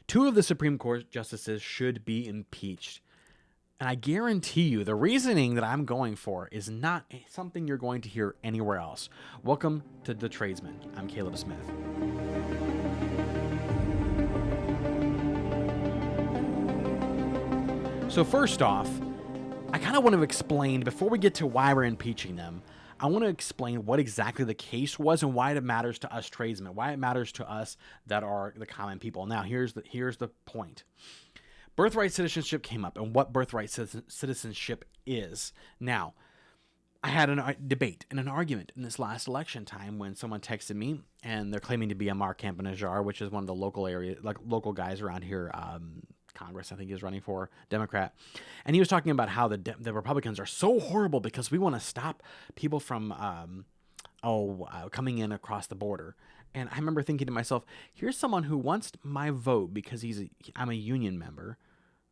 Two of the Supreme Court justices should be impeached. And I guarantee you the reasoning that I'm going for is not something you're going to hear anywhere else. Welcome to The Tradesman. I'm Caleb Smith. So first off, I kind of want to explain, before we get to why we're impeaching them, I want to explain what exactly the case was and why it matters to us tradesmen, why it matters to us that are the common people. Now, here's the point. Birthright citizenship came up, and what birthright citizenship is. Now, I had a debate and an argument in this last election time when someone texted me, and they're claiming to be Amar Campanajjar, which is one of the local guys around here, Congress, I think he's running for Democrat. And he was talking about how the Republicans are so horrible because we want to stop people from coming in across the border. And I remember thinking to myself, here's someone who wants my vote because I'm a union member,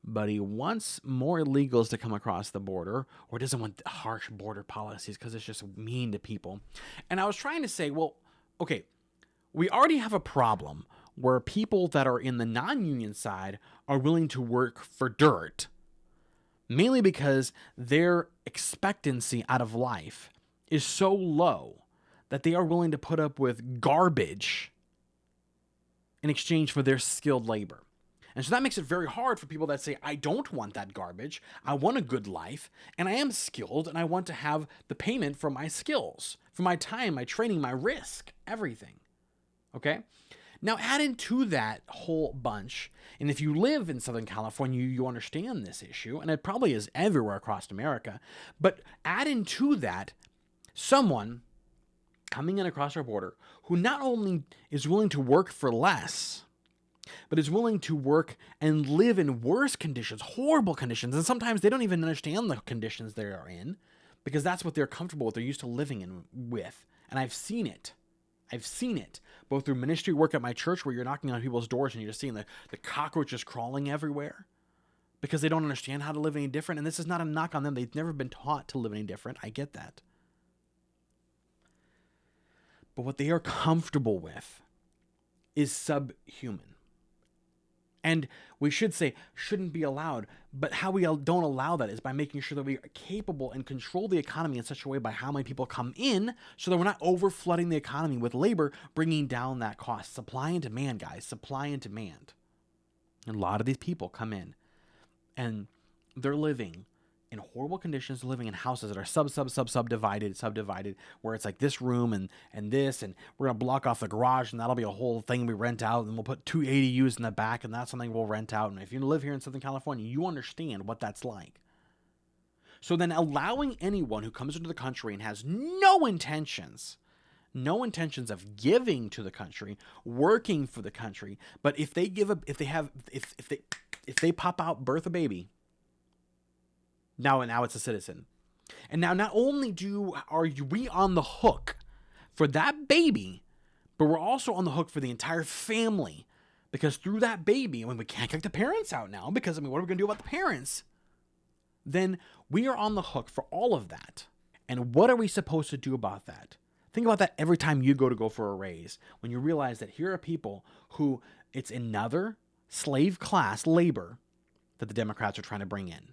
but he wants more illegals to come across the border, or doesn't want harsh border policies because it's just mean to people. And I was trying to say, well, okay, we already have a problem where people that are in the non-union side are willing to work for dirt, mainly because their expectancy out of life is so low that they are willing to put up with garbage in exchange for their skilled labor. And so that makes it very hard for people that say, I don't want that garbage, I want a good life, and I am skilled, and I want to have the payment for my skills, for my time, my training, my risk, everything. Okay? Now, add into that whole bunch, and if you live in Southern California, you understand this issue, and it probably is everywhere across America, but add into that someone coming in across our border who not only is willing to work for less, but is willing to work and live in worse conditions, horrible conditions, and sometimes they don't even understand the conditions they are in because that's what they're comfortable with, they're used to living with, and I've seen it. Both through ministry work at my church where you're knocking on people's doors and you're just seeing the cockroaches crawling everywhere because they don't understand how to live any different. And this is not a knock on them. They've never been taught to live any different. I get that. But what they are comfortable with is subhuman. And we should say shouldn't be allowed, but how we don't allow that is by making sure that we are capable and control the economy in such a way by how many people come in so that we're not over flooding the economy with labor, bringing down that cost. Supply and demand, guys, supply and demand. And a lot of these people come in and they're living in horrible conditions, living in houses that are subdivided, where it's like this room and this, and we're going to block off the garage, and that'll be a whole thing we rent out, and we'll put 2 ADUs in the back, and that's something we'll rent out. And if you live here in Southern California, you understand what that's like. So then allowing anyone who comes into the country and has no intentions of giving to the country, working for the country, but if they pop out, birth a baby, Now it's a citizen. And now not only are we on the hook for that baby, but we're also on the hook for the entire family. Because through that baby, we can't kick the parents out now because, what are we going to do about the parents? Then we are on the hook for all of that. And what are we supposed to do about that? Think about that every time you go for a raise. When you realize that here are people who it's another slave class labor that the Democrats are trying to bring in.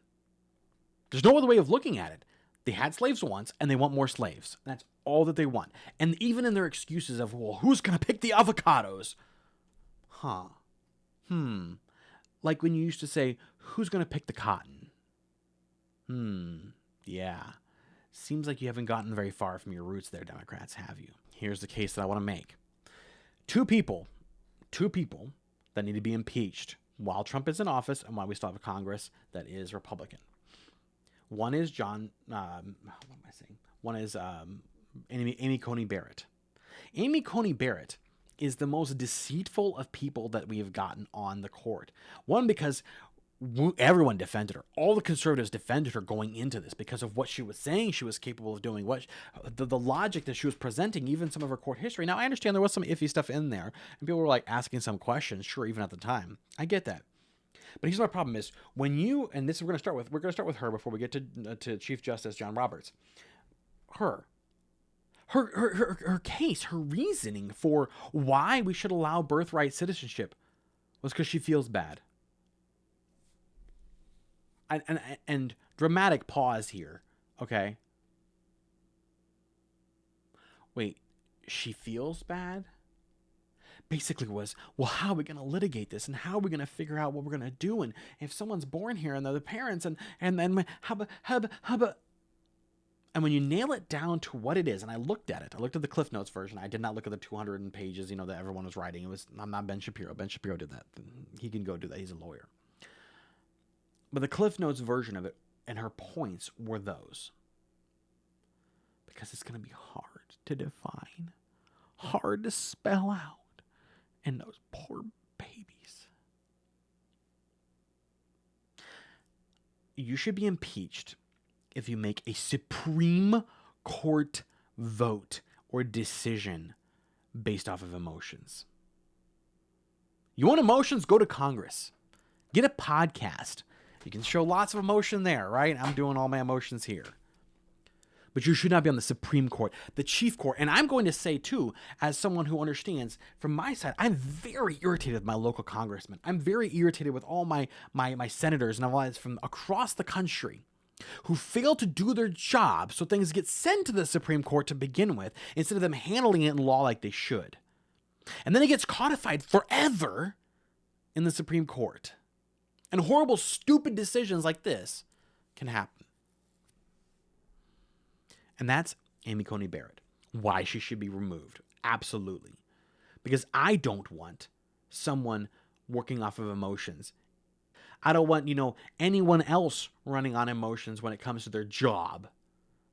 There's no other way of looking at it. They had slaves once, and they want more slaves. That's all that they want. And even in their excuses of, well, who's going to pick the avocados? Like when you used to say, who's going to pick the cotton? Yeah. Seems like you haven't gotten very far from your roots there, Democrats, have you? Here's the case that I want to make. Two people that need to be impeached while Trump is in office and while we still have a Congress that is Republican. One is Amy Coney Barrett. Amy Coney Barrett is the most deceitful of people that we have gotten on the court. One, because everyone defended her. All the conservatives defended her going into this because of what she was saying she was capable of doing, the logic that she was presenting, even some of her court history. Now, I understand there was some iffy stuff in there, and people were like asking some questions, sure, even at the time. I get that. But here's my problem is when you, and this we're going to start with her before we get to Chief Justice John Roberts. Her case, her reasoning for why we should allow birthright citizenship was because she feels bad. And dramatic pause here, okay? Wait, she feels bad? Basically was, well, how are we going to litigate this, and how are we going to figure out what we're going to do, and if someone's born here and they're the parents, and then how and when you nail it down to what it is, and I looked at it, I looked at the Cliff Notes version. I did not look at the 200 pages, that everyone was writing. I'm not Ben Shapiro. Ben Shapiro did that. He can go do that. He's a lawyer. But the Cliff Notes version of it and her points were those. Because it's going to be hard to define, hard to spell out. And those poor babies. You should be impeached if you make a Supreme Court vote or decision based off of emotions. You want emotions? Go to Congress. Get a podcast. You can show lots of emotion there, right? I'm doing all my emotions here. But you should not be on the Supreme Court, the Chief Court. And I'm going to say, too, as someone who understands, from my side, I'm very irritated with my local congressman. I'm very irritated with all my senators and all from across the country who fail to do their job so things get sent to the Supreme Court to begin with, instead of them handling it in law like they should. And then it gets codified forever in the Supreme Court. And horrible, stupid decisions like this can happen. And that's Amy Coney Barrett. Why she should be removed. Absolutely. Because I don't want someone working off of emotions. I don't want, anyone else running on emotions when it comes to their job.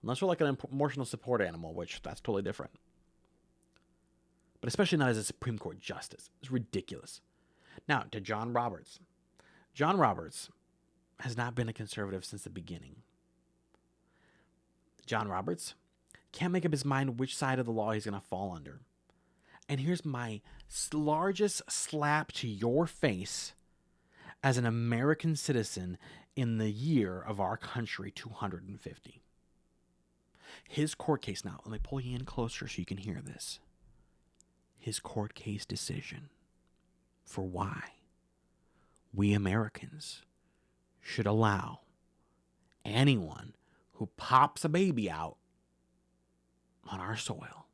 Unless we're like an emotional support animal, which that's totally different. But especially not as a Supreme Court justice. It's ridiculous. Now, to John Roberts. John Roberts has not been a conservative since the beginning. John Roberts can't make up his mind which side of the law he's going to fall under. And here's my largest slap to your face as an American citizen in the year of our country 250. His court case, now let me pull you in closer so you can hear this. His court case decision for why we Americans should allow anyone who pops a baby out on our soil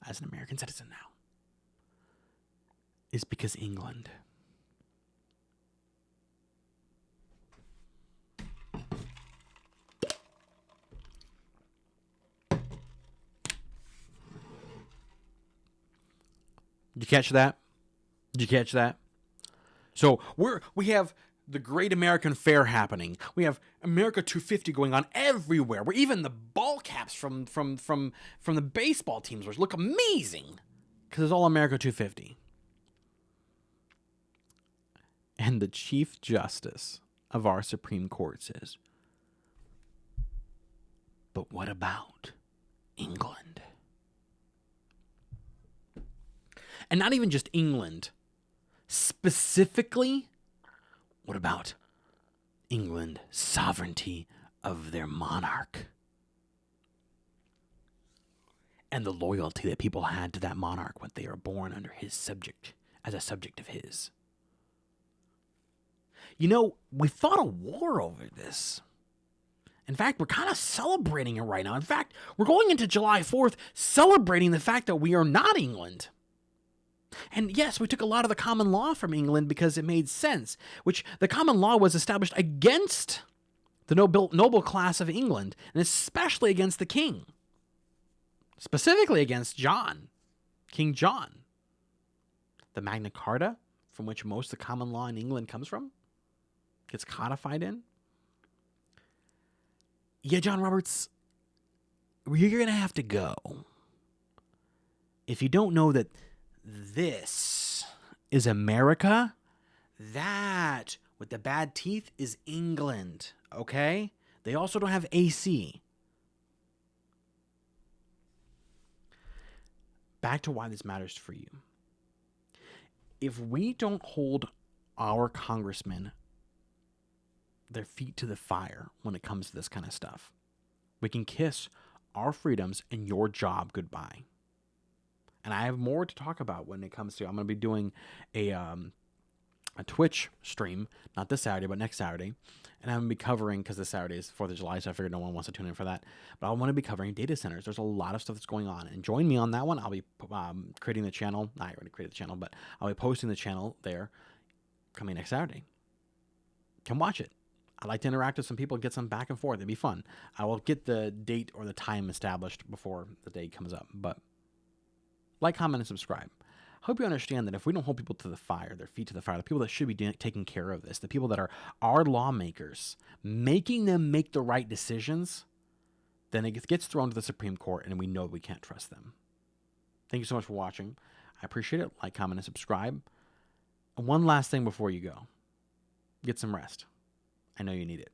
as an American citizen now is because England Did you catch that? Did you catch that? So we have the Great American Fair happening. We have America 250 going on everywhere. Where even the ball caps from the baseball teams look amazing because it's all America 250. And the Chief Justice of our Supreme Court says, but what about England? And not even just England. Specifically, what about England sovereignty of their monarch? And the loyalty that people had to that monarch when they were born under his subject, as a subject of his. We fought a war over this. In fact, we're kind of celebrating it right now. In fact, we're going into July 4th celebrating the fact that we are not England. And yes, we took a lot of the common law from England because it made sense, which the common law was established against the noble class of England, and especially against the king. Specifically against King John. The Magna Carta, from which most of the common law in England comes from, gets codified in. Yeah, John Roberts, you're going to have to go. If you don't know that this is America, that with the bad teeth is England, okay? They also don't have AC. Back to why this matters for you. If we don't hold our congressmen their feet to the fire when it comes to this kind of stuff, we can kiss our freedoms and your job goodbye. And I have more to talk about when it comes to, I'm going to be doing a a Twitch stream, not this Saturday, but next Saturday. And I'm going to be covering, because this Saturday is 4th of July, so I figured no one wants to tune in for that. But I want to be covering data centers. There's a lot of stuff that's going on. And join me on that one. I'll be creating the channel. I already created the channel, but I'll be posting the channel there coming next Saturday. Come watch it. I like to interact with some people, get some back and forth. It'd be fun. I will get the date or the time established before the date comes up. But like, comment, and subscribe. I hope you understand that if we don't hold people to the fire, their feet to the fire, the people that should be taking care of this, the people that are our lawmakers, making them make the right decisions, then it gets thrown to the Supreme Court, and we know we can't trust them. Thank you so much for watching. I appreciate it. Like, comment, and subscribe. And one last thing before you go. Get some rest. I know you need it.